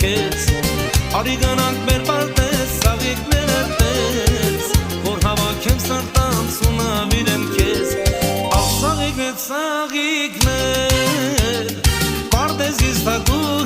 քեզ Արի գնանք մեր պարտես սաղիկները տես Որ հավաքեմ սրտանց ու նավիրեմ քեզ Աղ սաղիկներ, սաղիկներ Պարտեզից թագու